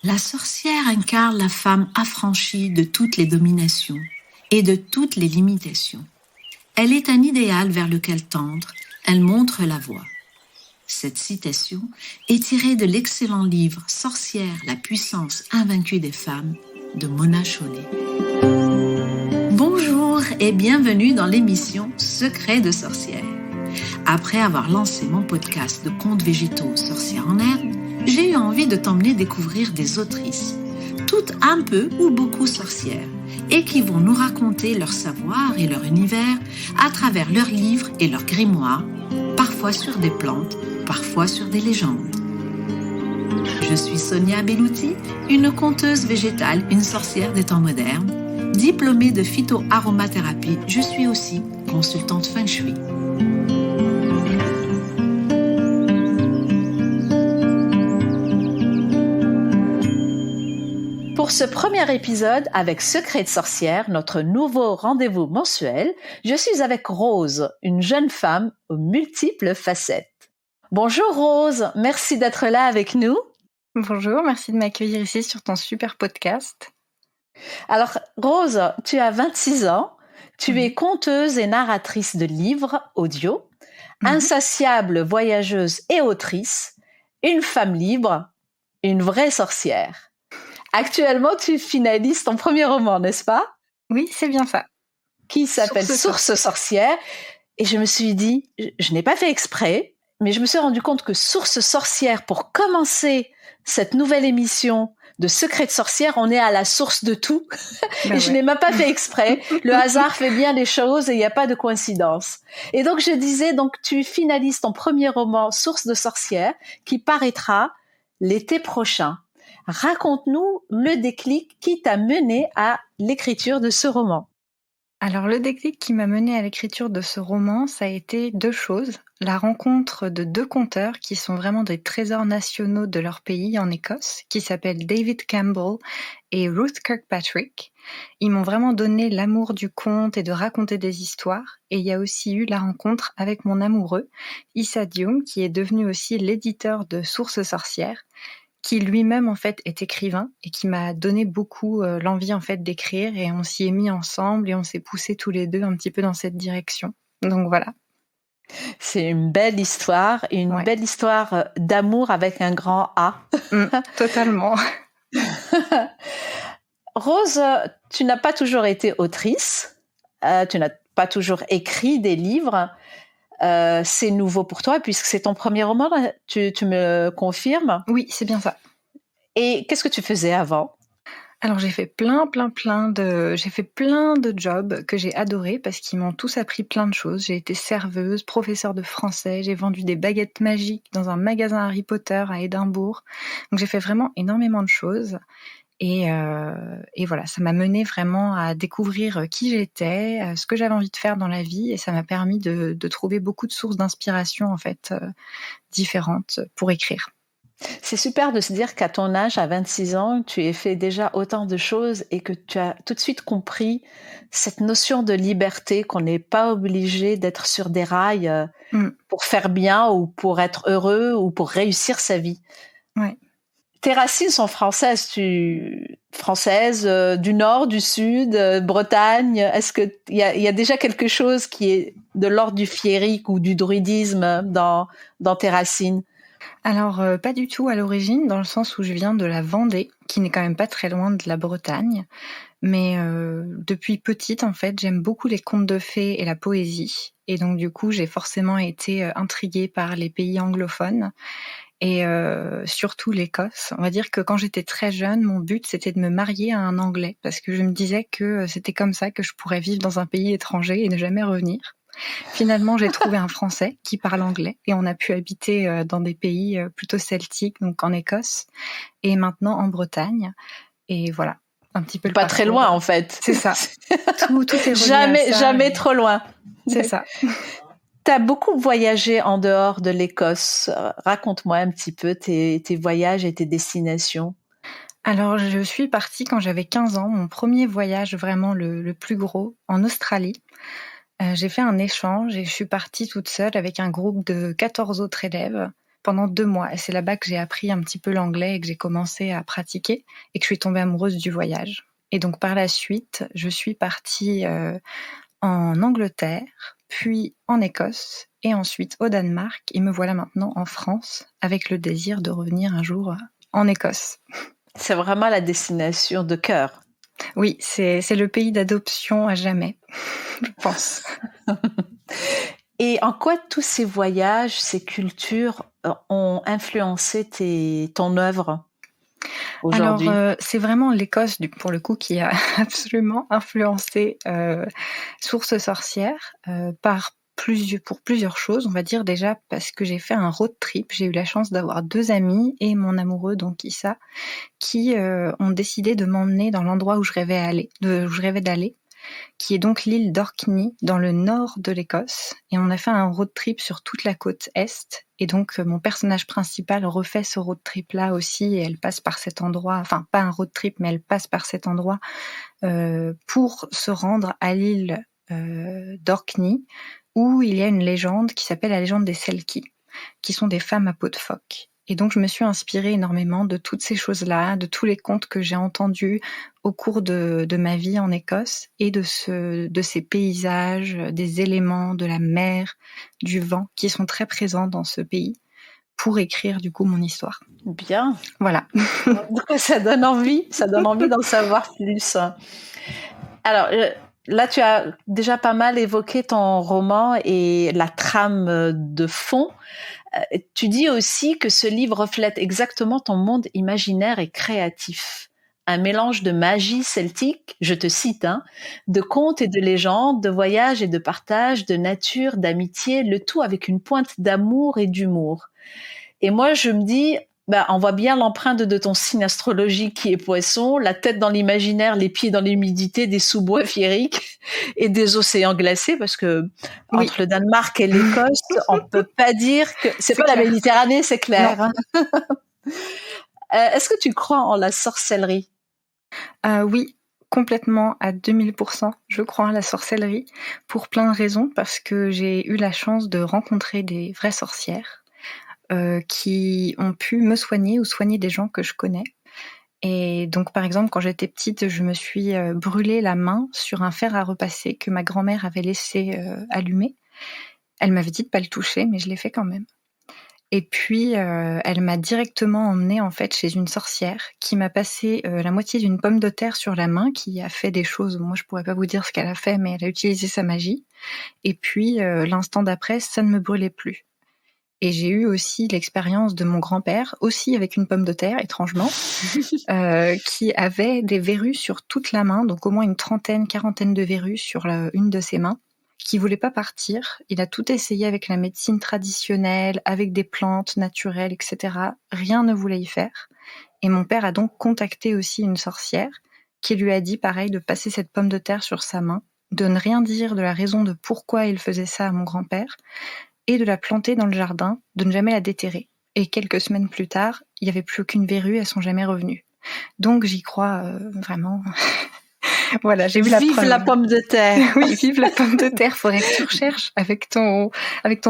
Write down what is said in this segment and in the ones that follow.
La sorcière incarne la femme affranchie de toutes les dominations et de toutes les limitations. Elle est un idéal vers lequel tendre, elle montre la voie. Cette citation est tirée de l'excellent livre Sorcière, la puissance invaincue des femmes de Mona Chollet. Bonjour et bienvenue dans l'émission Secrets de sorcière. Après avoir lancé mon podcast de contes végétaux Sorcières en herbe, j'ai eu envie de t'emmener découvrir des autrices, toutes un peu ou beaucoup sorcières, et qui vont nous raconter leur savoir et leur univers à travers leurs livres et leurs grimoires, parfois sur des plantes, parfois sur des légendes. Je suis Sonia Bellouti, une conteuse végétale, une sorcière des temps modernes. Diplômée de phytoaromathérapie, je suis aussi consultante feng shui. Pour ce premier épisode avec Secrets de sorcière, notre nouveau rendez-vous mensuel, je suis avec Rose, une jeune femme aux multiples facettes. Bonjour Rose, merci d'être là avec nous. Bonjour, merci de m'accueillir ici sur ton super podcast. Alors Rose, tu as 26 ans, tu es conteuse et narratrice de livres audio, insatiable voyageuse et autrice, une femme libre, une vraie sorcière. Actuellement, tu finalises ton premier roman, n'est-ce pas? Oui, c'est bien ça. Qui s'appelle Source sorcière. Et je me suis dit, je n'ai pas fait exprès, mais je me suis rendu compte que Source sorcière, pour commencer cette nouvelle émission de Secrets de sorcière, on est à la source de tout. Et je n'ai même pas fait exprès. Le hasard fait bien les choses et il n'y a pas de coïncidence. Et donc, je disais, donc, tu finalises ton premier roman, Source de sorcière, qui paraîtra l'été prochain. Raconte-nous le déclic qui t'a mené à l'écriture de ce roman. Alors, le déclic qui m'a mené à l'écriture de ce roman, ça a été deux choses. La rencontre de deux conteurs qui sont vraiment des trésors nationaux de leur pays en Écosse, qui s'appellent David Campbell et Ruth Kirkpatrick. Ils m'ont vraiment donné l'amour du conte et de raconter des histoires. Et il y a aussi eu la rencontre avec mon amoureux, Issa Dioum, qui est devenu aussi l'éditeur de Source sorcière, qui lui-même en fait est écrivain et qui m'a donné beaucoup l'envie en fait d'écrire, et on s'y est mis ensemble et on s'est poussés tous les deux un petit peu dans cette direction. Donc voilà. C'est une belle histoire, belle histoire d'amour avec un grand A. Totalement. Rose, tu n'as pas toujours été autrice, tu n'as pas toujours écrit des livres. C'est nouveau pour toi puisque c'est ton premier roman, tu me confirmes? Oui, c'est bien ça. Et qu'est-ce que tu faisais avant? Alors j'ai fait plein de jobs que j'ai adorés parce qu'ils m'ont tous appris plein de choses. J'ai été serveuse, professeure de français, j'ai vendu des baguettes magiques dans un magasin Harry Potter à Édimbourg. Donc j'ai fait vraiment énormément de choses. Et voilà, ça m'a menée vraiment à découvrir qui j'étais, ce que j'avais envie de faire dans la vie, et ça m'a permis de trouver beaucoup de sources d'inspiration en fait différentes pour écrire. C'est super de se dire qu'à ton âge, à 26 ans, tu aies fait déjà autant de choses et que tu as tout de suite compris cette notion de liberté, qu'on n'est pas obligé d'être sur des rails pour faire bien ou pour être heureux ou pour réussir sa vie. Ouais. Tes racines sont françaises, du nord, du sud, Bretagne. Est-ce que il y a déjà quelque chose qui est de l'ordre du féerique ou du druidisme dans tes racines? Alors pas du tout à l'origine, dans le sens où je viens de la Vendée, qui n'est quand même pas très loin de la Bretagne. Mais depuis petite, en fait, j'aime beaucoup les contes de fées et la poésie. Et donc du coup, j'ai forcément été intriguée par les pays anglophones. Et surtout l'Écosse. On va dire que quand j'étais très jeune, mon but c'était de me marier à un Anglais, parce que je me disais que c'était comme ça que je pourrais vivre dans un pays étranger et ne jamais revenir. Finalement, j'ai trouvé un Français qui parle anglais et on a pu habiter dans des pays plutôt celtiques, donc en Écosse, et maintenant en Bretagne. Et voilà, un petit peu le pas parcours. Très loin en fait. C'est ça. Tout est relié jamais, à ça. Jamais trop loin. C'est ça. T'as beaucoup voyagé en dehors de l'Écosse. Raconte-moi un petit peu tes voyages et tes destinations. Alors, je suis partie quand j'avais 15 ans, mon premier voyage vraiment le plus gros, en Australie. J'ai fait un échange et je suis partie toute seule avec un groupe de 14 autres élèves pendant 2 mois et c'est là-bas que j'ai appris un petit peu l'anglais et que j'ai commencé à pratiquer et que je suis tombée amoureuse du voyage. Et donc par la suite, je suis partie en Angleterre, puis en Écosse et ensuite au Danemark et me voilà maintenant en France avec le désir de revenir un jour en Écosse. C'est vraiment la destination de cœur. Oui, c'est le pays d'adoption à jamais, je pense. Et en quoi tous ces voyages, ces cultures ont influencé ton œuvre aujourd'hui? Alors, c'est vraiment l'Écosse, pour le coup, qui a absolument influencé Source Sorcière pour plusieurs choses. On va dire déjà parce que j'ai fait un road trip. J'ai eu la chance d'avoir 2 amis et mon amoureux, donc Issa, qui ont décidé de m'emmener dans l'endroit où je rêvais d'aller, qui est donc l'île d'Orkney, dans le nord de l'Écosse. Et on a fait un road trip sur toute la côte est. Et donc, mon personnage principal refait ce road trip-là aussi, et elle passe par cet endroit, enfin, pas un road trip, mais elle passe par cet endroit pour se rendre à l'île d'Orkney, où il y a une légende qui s'appelle la légende des Selkies, qui sont des femmes à peau de phoque. Et donc, je me suis inspirée énormément de toutes ces choses-là, de tous les contes que j'ai entendus au cours de ma vie en Écosse et de ces paysages, des éléments, de la mer, du vent qui sont très présents dans ce pays pour écrire du coup mon histoire. Bien. Voilà. Ça donne envie d'en savoir plus. Alors, là, tu as déjà pas mal évoqué ton roman et la trame de fond. Tu dis aussi que ce livre reflète exactement ton monde imaginaire et créatif. Un mélange de magie celtique, je te cite, de contes et de légendes, de voyages et de partage, de nature, d'amitié, le tout avec une pointe d'amour et d'humour. Et moi, je me dis, on voit bien l'empreinte de ton signe astrologique qui est Poisson, la tête dans l'imaginaire, les pieds dans l'humidité des sous-bois féeriques et des océans glacés, parce que Oui. entre le Danemark et l'Écosse, on peut pas dire que c'est pas clair. La Méditerranée, c'est clair. Est-ce que tu crois en la sorcellerie? Oui, complètement à 2000%. Je crois en la sorcellerie pour plein de raisons, parce que j'ai eu la chance de rencontrer des vraies sorcières qui ont pu me soigner ou soigner des gens que je connais. Et donc, par exemple, quand j'étais petite, je me suis brûlé la main sur un fer à repasser que ma grand-mère avait laissé allumer. Elle m'avait dit de pas le toucher, mais je l'ai fait quand même. Et puis, elle m'a directement emmenée en fait chez une sorcière qui m'a passé la moitié d'une pomme de terre sur la main, qui a fait des choses. Moi, je pourrais pas vous dire ce qu'elle a fait, mais elle a utilisé sa magie. Et puis, l'instant d'après, ça ne me brûlait plus. Et j'ai eu aussi l'expérience de mon grand-père, aussi avec une pomme de terre, étrangement, qui avait des verrues sur toute la main, donc au moins une quarantaine de verrues sur une de ses mains, qui voulait pas partir. Il a tout essayé avec la médecine traditionnelle, avec des plantes naturelles, etc. Rien ne voulait y faire. Et mon père a donc contacté aussi une sorcière qui lui a dit pareil de passer cette pomme de terre sur sa main, de ne rien dire de la raison de pourquoi il faisait ça à mon grand-père, et de la planter dans le jardin, de ne jamais la déterrer. Et quelques semaines plus tard, il n'y avait plus aucune verrue, elles sont jamais revenues. Donc j'y crois vraiment. Voilà, j'ai vu la preuve. Vive la pomme de terre. Oui, vive la pomme de terre. Faudrait que tu recherches avec ton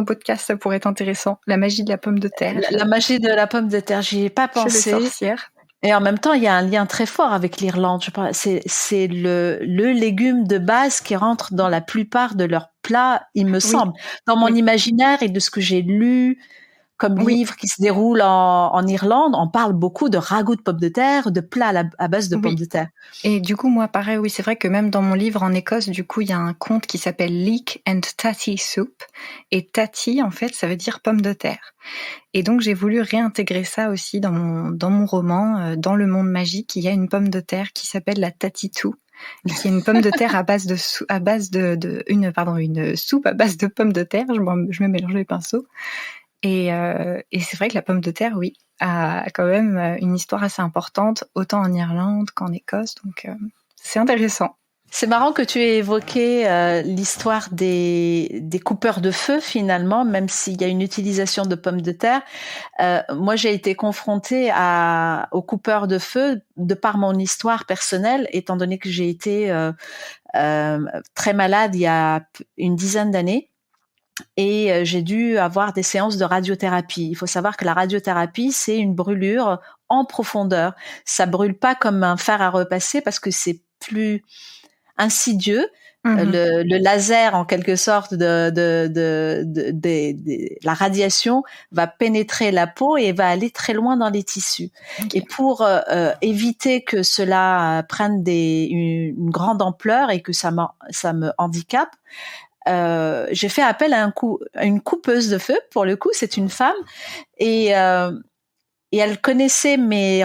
podcast, ça pourrait être intéressant. La magie de la pomme de terre. La magie de la pomme de terre, j'y ai pas pensé. Chez les sorcières. Et en même temps, il y a un lien très fort avec l'Irlande. Je pense, c'est le légume de base qui rentre dans la plupart de leurs plats, il me semble. Dans mon imaginaire et de ce que j'ai lu comme livre qui se déroule en Irlande, on parle beaucoup de ragoût de pommes de terre, de plats à base de pommes de terre. Et du coup, moi, pareil, oui, c'est vrai que même dans mon livre en Écosse, du coup, il y a un conte qui s'appelle Leek and Tatty Soup. Et Tatty, en fait, ça veut dire pomme de terre. Et donc, j'ai voulu réintégrer ça aussi dans mon roman, dans le monde magique. Il y a une pomme de terre qui s'appelle la Tatty-Too, qui est une pomme de terre une soupe à base de pommes de terre. Je me mélange les pinceaux. Et c'est vrai que la pomme de terre, oui, a quand même une histoire assez importante, autant en Irlande qu'en Écosse. Donc, c'est intéressant. C'est marrant que tu aies évoqué l'histoire des coupeurs de feu, finalement, même s'il y a une utilisation de pommes de terre. Moi, j'ai été confrontée aux coupeurs de feu de par mon histoire personnelle, étant donné que j'ai été très malade il y a une dizaine d'années. et j'ai dû avoir des séances de radiothérapie. Il faut savoir que la radiothérapie, c'est une brûlure en profondeur. Ça brûle pas comme un fer à repasser parce que c'est plus insidieux. Le laser, en quelque sorte, la radiation va pénétrer la peau et va aller très loin dans les tissus. Okay. Et pour éviter que cela prenne une grande ampleur et que ça me handicape, j'ai fait appel à une coupeuse de feu. Pour le coup, c'est une femme et elle connaissait mes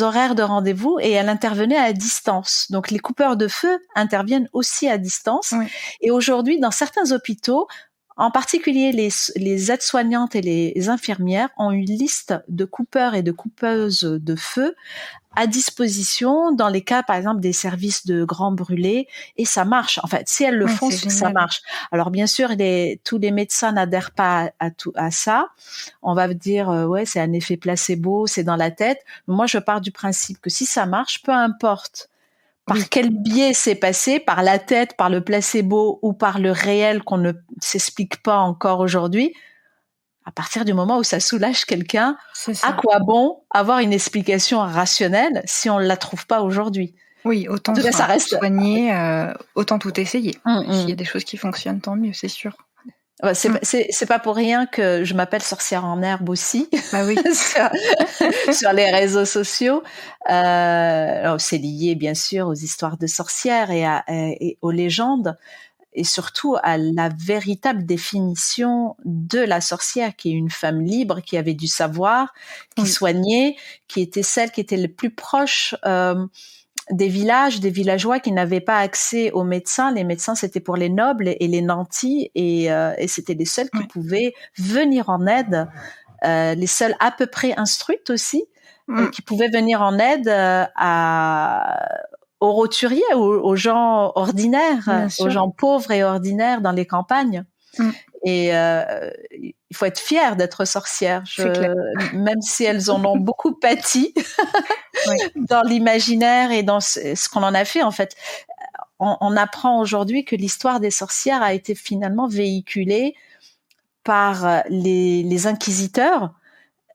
horaires de rendez-vous et elle intervenait à distance. Donc, les coupeurs de feu interviennent aussi à distance. Oui. Et aujourd'hui, dans certains hôpitaux, en particulier les aides-soignantes et les infirmières ont une liste de coupeurs et de coupeuses de feu à disposition dans les cas, par exemple, des services de grands brûlés, et ça marche. En fait, si elles le font, c'est que ça marche. Alors, bien sûr, tous les médecins n'adhèrent pas à ça. On va dire, ouais, c'est un effet placebo, c'est dans la tête. Moi, je pars du principe que si ça marche, peu importe par quel biais c'est passé, par la tête, par le placebo ou par le réel qu'on ne s'explique pas encore aujourd'hui, à partir du moment où ça soulage quelqu'un, à quoi bon avoir une explication rationnelle si on ne la trouve pas aujourd'hui? Oui, autant en tout cas, ça reste soigner, autant tout essayer. S'il y a des choses qui fonctionnent, tant mieux, c'est sûr. C'est pas pour rien que je m'appelle sorcière en herbe aussi. Bah oui. sur les réseaux sociaux. C'est lié bien sûr aux histoires de sorcières et aux légendes, et surtout à la véritable définition de la sorcière, qui est une femme libre, qui avait du savoir, qui soignait, qui était celle qui était le plus proche des villages, des villageois qui n'avaient pas accès aux médecins. Les médecins, c'était pour les nobles et les nantis, et c'était les seuls qui pouvaient venir en aide, les seuls à peu près instruites aussi, qui pouvaient venir en aide aux roturiers, aux gens ordinaires, aux gens pauvres et ordinaires dans les campagnes. Et il faut être fier d'être sorcière, même si elles en ont beaucoup pâti dans l'imaginaire et dans ce qu'on en a fait. En fait, on apprend aujourd'hui que l'histoire des sorcières a été finalement véhiculée par les inquisiteurs,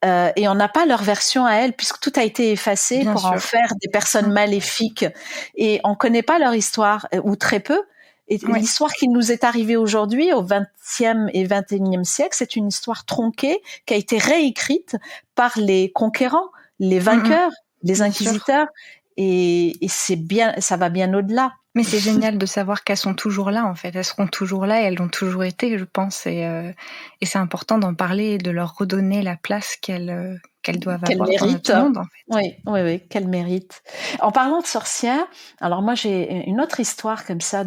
et on n'a pas leur version à elles, puisque tout a été effacé pour en faire des personnes maléfiques, et on connaît pas leur histoire, ou très peu. Et l'histoire qui nous est arrivée aujourd'hui, au XXe et XXIe siècle, c'est une histoire tronquée qui a été réécrite par les conquérants, les vainqueurs, les inquisiteurs, et c'est bien, ça va bien au-delà. Mais c'est génial de savoir qu'elles sont toujours là, en fait. Elles seront toujours là et elles l'ont toujours été, je pense. Et c'est important d'en parler et de leur redonner la place qu'elles doivent avoir dans notre monde, en fait. Oui, qu'elles méritent. En parlant de sorcières, alors moi, j'ai une autre histoire comme ça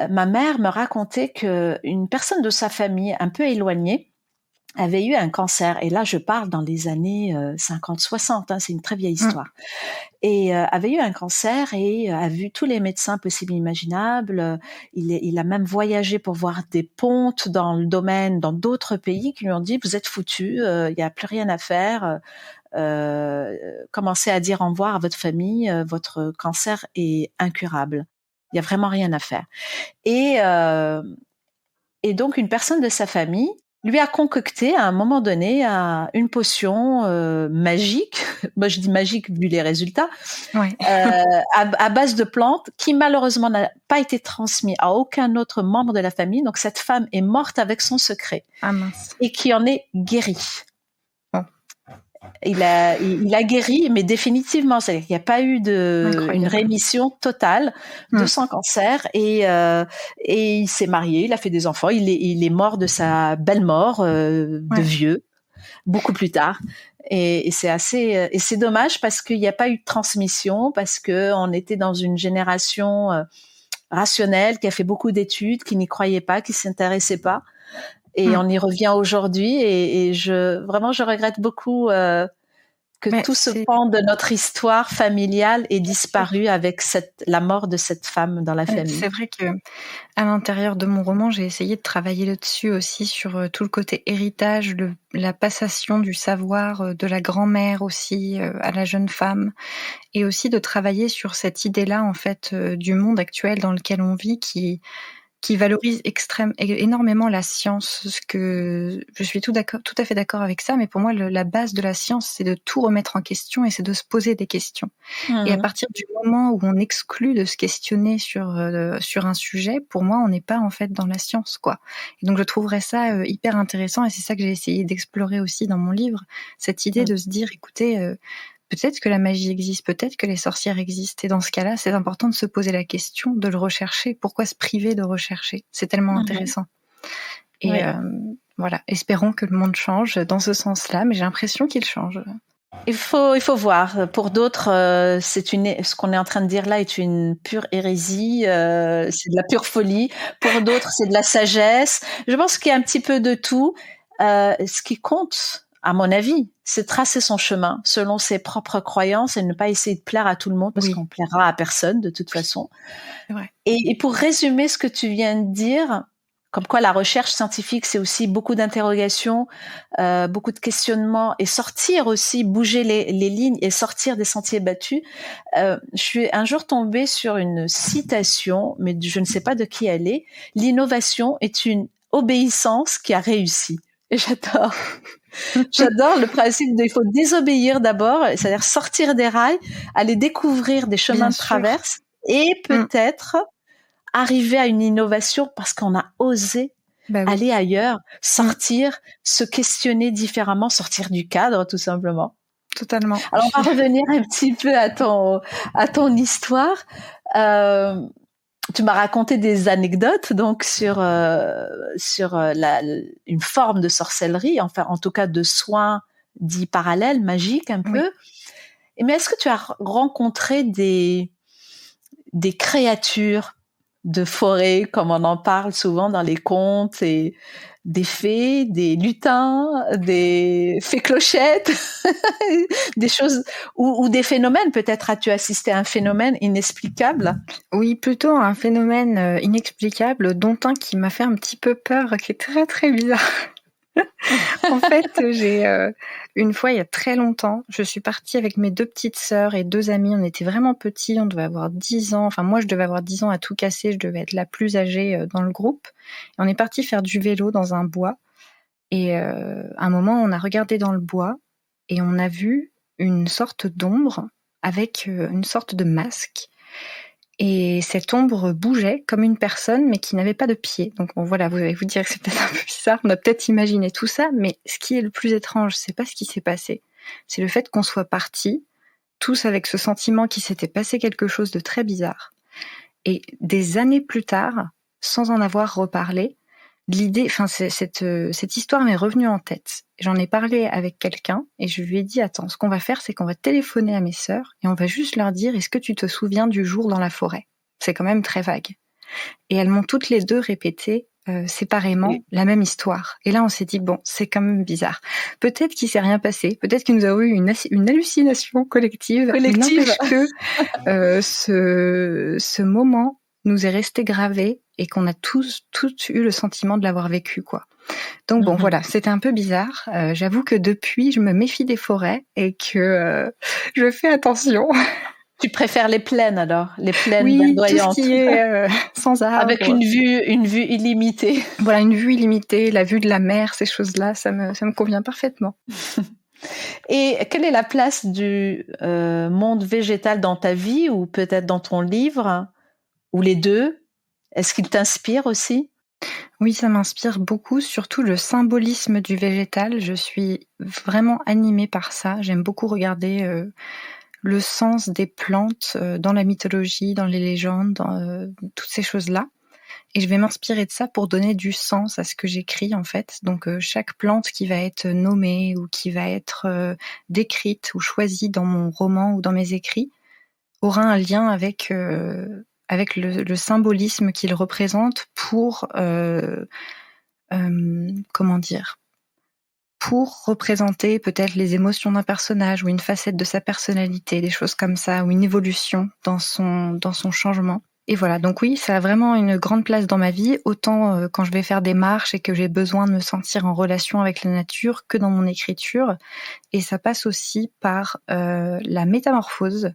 ma mère me racontait qu'une personne de sa famille, un peu éloignée, avait eu un cancer. Et là, je parle dans les années 50-60, c'est une très vieille histoire. Et avait eu un cancer et a vu tous les médecins possibles et imaginables. Il a même voyagé pour voir des pontes dans le domaine, dans d'autres pays, qui lui ont dit « Vous êtes foutus, il n'y a plus rien à faire. Commencez à dire au revoir à votre famille, votre cancer est incurable. Il n'y a vraiment rien à faire. » Et donc, une personne de sa famille lui a concocté à un moment donné une potion magique, moi je dis magique vu les résultats, à base de plantes, qui malheureusement n'a pas été transmis à aucun autre membre de la famille. Donc cette femme est morte avec son secret, et qui en est guérie. Il a guéri, mais définitivement, c'est-à-dire qu'il n'y a pas eu une rémission totale de son cancer, et il s'est marié, il a fait des enfants, il est mort de sa belle mort de vieux, beaucoup plus tard. Et c'est dommage parce qu'il n'y a pas eu de transmission, parce que on était dans une génération rationnelle qui a fait beaucoup d'études, qui n'y croyait pas, qui s'intéressait pas. Et on y revient aujourd'hui, et je regrette beaucoup que tout ce pan de notre histoire familiale ait disparu avec la mort de cette femme dans la famille. C'est vrai que à l'intérieur de mon roman, j'ai essayé de travailler là-dessus aussi, sur tout le côté héritage, la passation du savoir de la grand-mère aussi à la jeune femme, et aussi de travailler sur cette idée-là, en fait, du monde actuel dans lequel on vit, qui qui valorise énormément la science, ce que je suis tout à fait d'accord avec ça, mais pour moi, la base de la science, c'est de tout remettre en question et c'est de se poser des questions. Et à partir du moment où on exclut de se questionner sur un sujet, pour moi, on n'est pas en fait dans la science, quoi. Et donc, je trouverais ça hyper intéressant et c'est ça que j'ai essayé d'explorer aussi dans mon livre, cette idée de se dire, écoutez, peut-être que la magie existe, peut-être que les sorcières existent. Et dans ce cas-là, c'est important de se poser la question, de le rechercher. Pourquoi se priver de rechercher ? C'est tellement intéressant. Et voilà, espérons que le monde change dans ce sens-là, mais j'ai l'impression qu'il change. Il faut voir. Pour d'autres, ce qu'on est en train de dire là est une pure hérésie, c'est de la pure folie. Pour d'autres, c'est de la sagesse. Je pense qu'il y a un petit peu de tout. Ce qui compte, à mon avis, c'est tracer son chemin selon ses propres croyances et ne pas essayer de plaire à tout le monde parce qu'on plaira à personne de toute façon. Ouais. Et pour résumer ce que tu viens de dire, comme quoi la recherche scientifique, c'est aussi beaucoup d'interrogations, beaucoup de questionnements et sortir aussi, bouger les lignes et sortir des sentiers battus. Je suis un jour tombée sur une citation, mais je ne sais pas de qui elle est. L'innovation est une obéissance qui a réussi. Et j'adore. J'adore le principe il faut désobéir d'abord, c'est-à-dire sortir des rails, aller découvrir des chemins de traverse et peut-être arriver à une innovation parce qu'on a osé aller ailleurs, sortir, se questionner différemment, sortir du cadre tout simplement. Totalement. Alors on va revenir un petit peu à ton histoire. Tu m'as raconté des anecdotes donc sur une forme de sorcellerie, enfin en tout cas de soins dits parallèles, magiques un peu. Mais est-ce que tu as rencontré des créatures de forêt, comme on en parle souvent dans les contes, et des fées, des lutins, des fées clochettes, des choses ou des phénomènes. Peut-être as-tu assisté à un phénomène inexplicable ? Oui, plutôt un phénomène inexplicable, dont un qui m'a fait un petit peu peur, qui est très très bizarre. En fait, une fois, il y a très longtemps, je suis partie avec mes 2 petites sœurs et 2 amies. On était vraiment petits, on devait avoir 10 ans. Enfin, moi, je devais avoir 10 ans à tout casser. Je devais être la plus âgée dans le groupe. Et on est parti faire du vélo dans un bois. Et à un moment, on a regardé dans le bois et on a vu une sorte d'ombre avec une sorte de masque. Et cette ombre bougeait comme une personne, mais qui n'avait pas de pied. Donc bon, voilà, vous allez vous dire que c'est peut-être un peu bizarre, on a peut-être imaginé tout ça, mais ce qui est le plus étrange, c'est pas ce qui s'est passé. C'est le fait qu'on soit partis, tous avec ce sentiment qu'il s'était passé quelque chose de très bizarre. Et des années plus tard, sans en avoir reparlé, cette histoire m'est revenue en tête. J'en ai parlé avec quelqu'un et je lui ai dit, attends, ce qu'on va faire, c'est qu'on va téléphoner à mes sœurs et on va juste leur dire, est-ce que tu te souviens du jour dans la forêt ? C'est quand même très vague. Et elles m'ont toutes les 2 répété séparément la même histoire. Et là, on s'est dit, bon, c'est quand même bizarre. Peut-être qu'il s'est rien passé, peut-être que nous avons eu une hallucination collective. Il n'empêche que ce moment nous est resté gravé et qu'on a tous eu le sentiment de l'avoir vécu, quoi. Donc bon, voilà, c'était un peu bizarre. J'avoue que depuis, je me méfie des forêts et que je fais attention. Tu préfères les plaines alors, les plaines tout verdoyantes. ce qui est sans arbres. Avec une vue illimitée. Voilà, une vue illimitée, la vue de la mer, ces choses-là, ça me convient parfaitement. Et quelle est la place du monde végétal dans ta vie ou peut-être dans ton livre, ou les deux ? Est-ce qu'il t'inspire aussi ? Oui, ça m'inspire beaucoup, surtout le symbolisme du végétal. Je suis vraiment animée par ça. J'aime beaucoup regarder le sens des plantes dans la mythologie, dans les légendes, dans toutes ces choses-là. Et je vais m'inspirer de ça pour donner du sens à ce que j'écris, en fait. Donc, chaque plante qui va être nommée ou qui va être décrite ou choisie dans mon roman ou dans mes écrits aura un lien avec le symbolisme qu'il représente pour pour représenter peut-être les émotions d'un personnage ou une facette de sa personnalité, des choses comme ça, ou une évolution dans son changement. Et voilà, donc oui, ça a vraiment une grande place dans ma vie, autant quand je vais faire des marches et que j'ai besoin de me sentir en relation avec la nature que dans mon écriture. Et ça passe aussi par la métamorphose.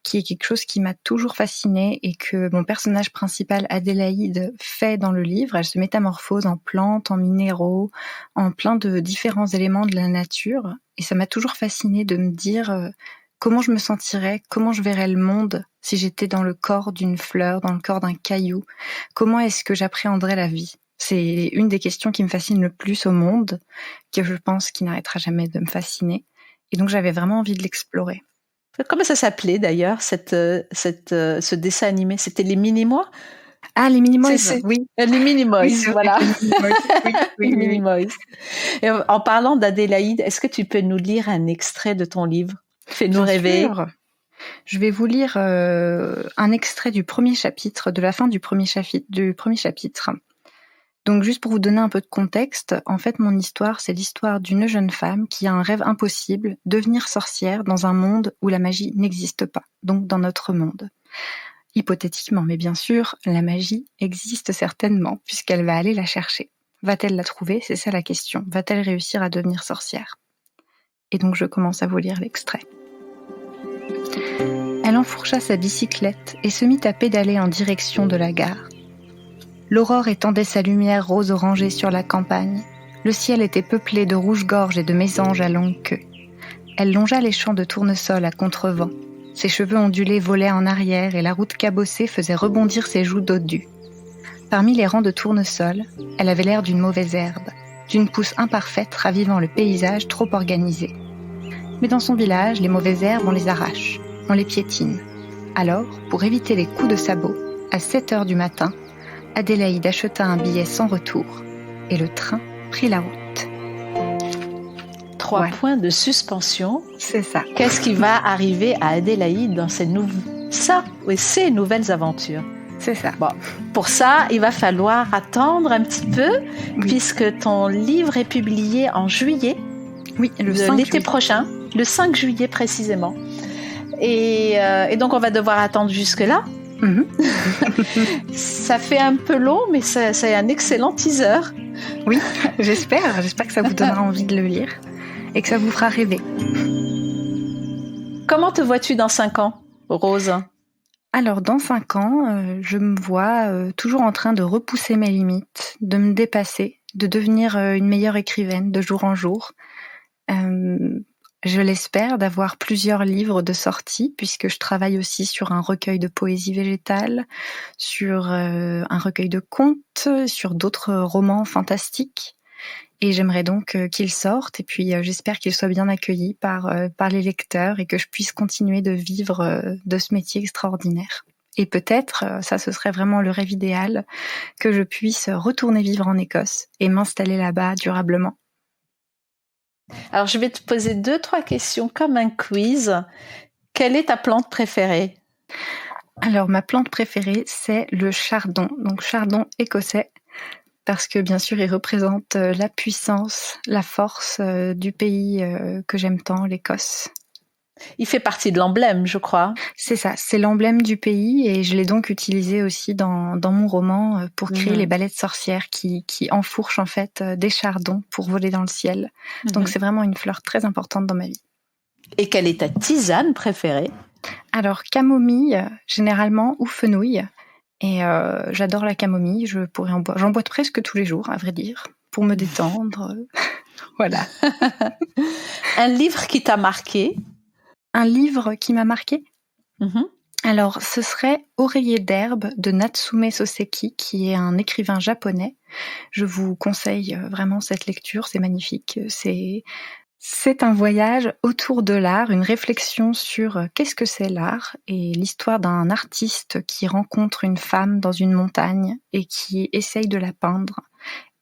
qui est quelque chose qui m'a toujours fascinée et que mon personnage principal, Adélaïde, fait dans le livre. Elle se métamorphose en plantes, en minéraux, en plein de différents éléments de la nature. Et ça m'a toujours fascinée de me dire comment je me sentirais, comment je verrais le monde si j'étais dans le corps d'une fleur, dans le corps d'un caillou. Comment est-ce que j'appréhenderais la vie ? C'est une des questions qui me fascine le plus au monde, que je pense qui n'arrêtera jamais de me fasciner. Et donc j'avais vraiment envie de l'explorer. Comment ça s'appelait d'ailleurs, ce dessin animé? C'était les Minimoys? Ah, les Minimoys, oui. Les Minimoys, Oui, voilà. les Minimoys. Oui, Les Minimoys. Et en parlant d'Adélaïde, est-ce que tu peux nous lire un extrait de ton livre? Fais-nous rêver. Sûr. Je vais vous lire un extrait du premier chapitre, de la fin du premier chapitre. Donc juste pour vous donner un peu de contexte, en fait mon histoire, c'est l'histoire d'une jeune femme qui a un rêve impossible, devenir sorcière dans un monde où la magie n'existe pas, donc dans notre monde. Hypothétiquement, mais bien sûr, la magie existe certainement, puisqu'elle va aller la chercher. Va-t-elle la trouver? C'est ça la question. Va-t-elle réussir à devenir sorcière? Et donc je commence à vous lire l'extrait. Elle enfourcha sa bicyclette et se mit à pédaler en direction de la gare. L'aurore étendait sa lumière rose-orangée sur la campagne. Le ciel était peuplé de rouge-gorge et de mésanges à longue queue. Elle longea les champs de tournesol à contre-vent. Ses cheveux ondulés volaient en arrière et la route cabossée faisait rebondir ses joues dodues. Parmi les rangs de tournesol, elle avait l'air d'une mauvaise herbe, d'une pousse imparfaite ravivant le paysage trop organisé. Mais dans son village, les mauvaises herbes, on les arrache, on les piétine. Alors, pour éviter les coups de sabot, à 7h du matin, Adélaïde acheta un billet sans retour et le train prit la route. 3 points de suspension. C'est ça. Qu'est-ce qui va arriver à Adélaïde dans ces nouvelles aventures? C'est ça. Bon, pour ça, il va falloir attendre un petit peu, puisque ton livre est publié en juillet. Oui, l'été prochain, le 5 juillet précisément. Et donc, on va devoir attendre jusque-là. Ça fait un peu long, mais c'est un excellent teaser. Oui, j'espère que ça vous donnera envie de le lire et que ça vous fera rêver. Comment te vois-tu dans 5 ans, Rose? Alors, dans 5 ans, je me vois toujours en train de repousser mes limites, de me dépasser, de devenir une meilleure écrivaine de jour en jour. Je l'espère d'avoir plusieurs livres de sortie, puisque je travaille aussi sur un recueil de poésie végétale, sur un recueil de contes, sur d'autres romans fantastiques. Et j'aimerais donc qu'ils sortent, et puis j'espère qu'ils soient bien accueillis par les lecteurs et que je puisse continuer de vivre de ce métier extraordinaire. Et peut-être, ça ce serait vraiment le rêve idéal, que je puisse retourner vivre en Écosse et m'installer là-bas durablement. Alors, je vais te poser 2-3 questions comme un quiz. Quelle est ta plante préférée? Alors, ma plante préférée, c'est le chardon. Donc, chardon écossais, parce que bien sûr, il représente la puissance, la force du pays que j'aime tant, l'Écosse. Il fait partie de l'emblème, je crois. C'est ça, c'est l'emblème du pays et je l'ai donc utilisé aussi dans mon roman pour créer les balais de sorcières qui enfourchent en fait des chardons pour voler dans le ciel. Donc c'est vraiment une fleur très importante dans ma vie. Et quelle est ta tisane préférée? Alors camomille généralement ou fenouil. Et j'adore la camomille, j'en bois presque tous les jours à vrai dire, pour me détendre. Voilà. Un livre qui t'a marqué? Un livre qui m'a marqué? Alors, ce serait Oreiller d'herbe de Natsume Soseki, qui est un écrivain japonais. Je vous conseille vraiment cette lecture, c'est magnifique. C'est un voyage autour de l'art, une réflexion sur qu'est-ce que c'est l'art et l'histoire d'un artiste qui rencontre une femme dans une montagne et qui essaye de la peindre.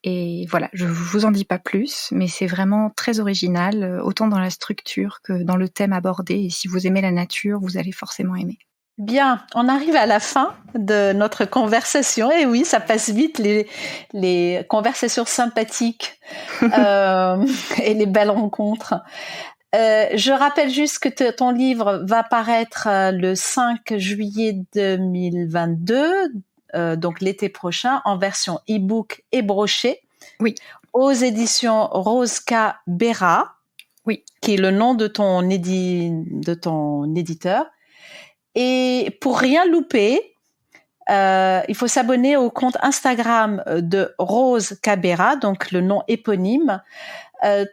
Et voilà, je vous en dis pas plus, mais c'est vraiment très original, autant dans la structure que dans le thème abordé. Et si vous aimez la nature, vous allez forcément aimer. Bien, on arrive à la fin de notre conversation. Et oui, ça passe vite, les conversations sympathiques et les belles rencontres. Je rappelle juste que ton livre va paraître le 5 juillet 2022, donc l'été prochain, en version e-book et broché. Oui. Aux éditions Rose K. Béra. Oui. Qui est le nom de ton éditeur. Et pour rien louper, il faut s'abonner au compte Instagram de Rose Cabera, donc le nom éponyme,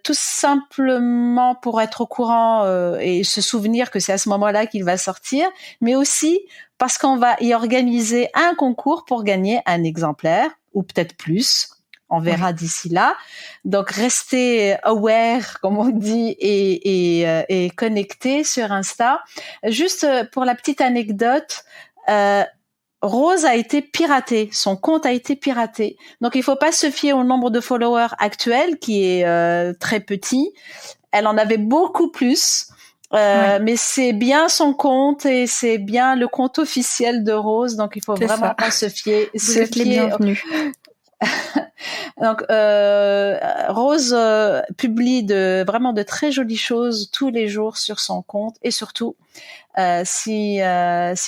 tout simplement pour être au courant et se souvenir que c'est à ce moment-là qu'il va sortir, mais aussi parce qu'on va y organiser un concours pour gagner un exemplaire, ou peut-être plus. On verra d'ici là. Donc, restez aware, comme on dit, et connectés sur Insta. Juste pour la petite anecdote, Rose a été piratée. Son compte a été piraté. Donc, il faut pas se fier au nombre de followers actuels, qui est très petit. Elle en avait beaucoup plus. Mais c'est bien son compte et c'est bien le compte officiel de Rose. Donc, il faut vraiment pas se fier. Vous êtes les bienvenus. Donc Rose publie vraiment de très jolies choses tous les jours sur son compte, et surtout si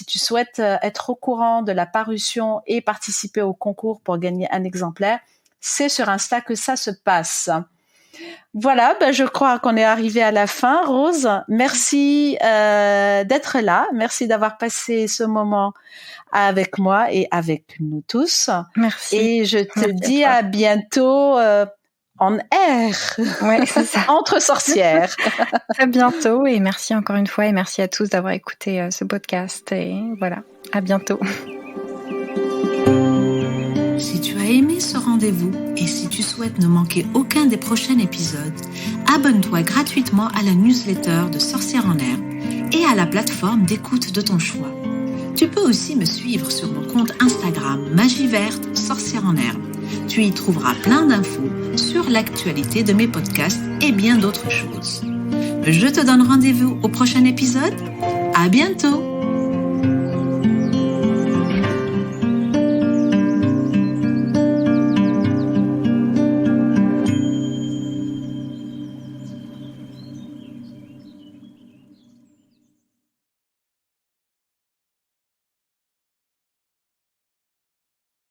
tu souhaites être au courant de la parution et participer au concours pour gagner un exemplaire, c'est sur Insta que ça se passe. Voilà, je crois qu'on est arrivé à la fin. Rose, merci d'être là, merci d'avoir passé ce moment avec moi et avec nous tous. Merci. Et je te dis à bientôt en air. Ouais, c'est ça. Entre sorcières. À bientôt, et merci encore une fois, et merci à tous d'avoir écouté ce podcast, et voilà, à bientôt. Si tu as aimé ce rendez-vous et si tu souhaites ne manquer aucun des prochains épisodes, abonne-toi gratuitement à la newsletter de Sorcières en Herbe et à la plateforme d'écoute de ton choix. Tu peux aussi me suivre sur mon compte Instagram Magie Verte Sorcières en Herbe. Tu y trouveras plein d'infos sur l'actualité de mes podcasts et bien d'autres choses. Je te donne rendez-vous au prochain épisode. À bientôt!